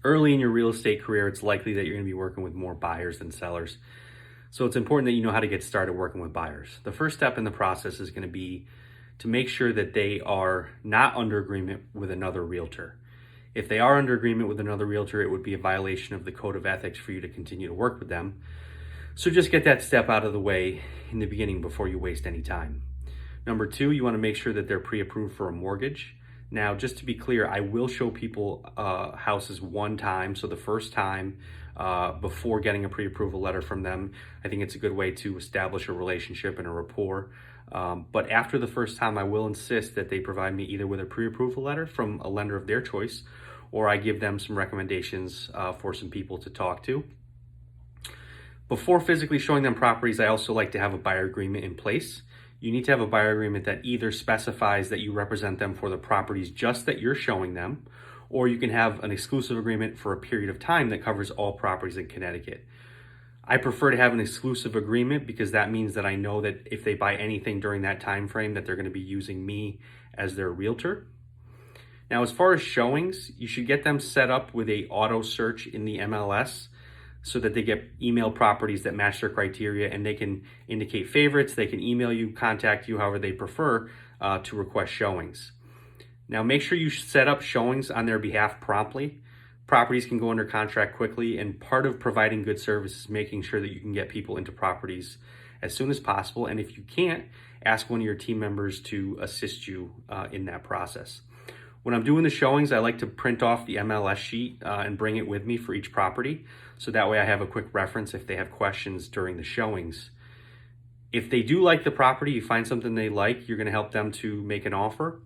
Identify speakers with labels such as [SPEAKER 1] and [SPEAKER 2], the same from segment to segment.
[SPEAKER 1] Early in your real estate career, it's likely that you're going to be working with more buyers than sellers. So it's important that you know how to get started working with buyers. The first step in the process is going to be to make sure that they are not under agreement with another realtor. If they are under agreement with another realtor, it would be a violation of the code of ethics for you to continue to work with them. So just get that step out of the way in the beginning before you waste any time. Number two, you want to make sure that they're pre-approved for a mortgage. Now, just to be clear, I will show people houses one time. So the first time before getting a pre-approval letter from them, I think it's a good way to establish a relationship and a rapport. But after the first time, I will insist that they provide me either with a pre-approval letter from a lender of their choice, or I give them some recommendations for some people to talk to. Before physically showing them properties, I also like to have a buyer agreement in place. You need to have a buyer agreement that either specifies that you represent them for the properties just that you're showing them, or you can have an exclusive agreement for a period of time that covers all properties in Connecticut. I prefer to have an exclusive agreement because that means that I know that if they buy anything during that time frame, that they're going to be using me as their realtor. Now, as far as showings, you should get them set up with a auto search in the MLS so that they get email properties that match their criteria, and they can indicate favorites. They can email you, contact you, however they prefer to request showings. Now, make sure you set up showings on their behalf promptly. Properties can go under contract quickly, and part of providing good service is making sure that you can get people into properties as soon as possible. And if you can't, ask one of your team members to assist you in that process. When I'm doing the showings, I like to print off the MLS sheet and bring it with me for each property. So that way I have a quick reference if they have questions during the showings. If they do like the property, you find something they like, you're going to help them to make an offer.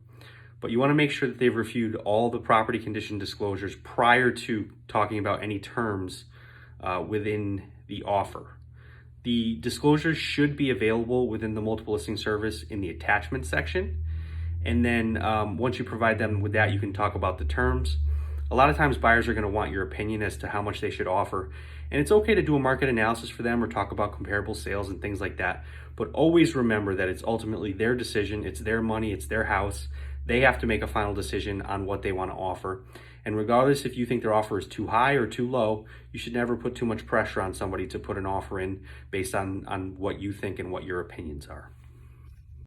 [SPEAKER 1] But you want to make sure that they've reviewed all the property condition disclosures prior to talking about any terms within the offer. The disclosures should be available within the multiple listing service in the attachment section. And then once you provide them with that, you can talk about the terms. A lot of times buyers are going to want your opinion as to how much they should offer. And it's okay to do a market analysis for them or talk about comparable sales and things like that. But always remember that it's ultimately their decision. It's their money. It's their house. They have to make a final decision on what they want to offer. And regardless if you think their offer is too high or too low, you should never put too much pressure on somebody to put an offer in based on what you think and what your opinions are.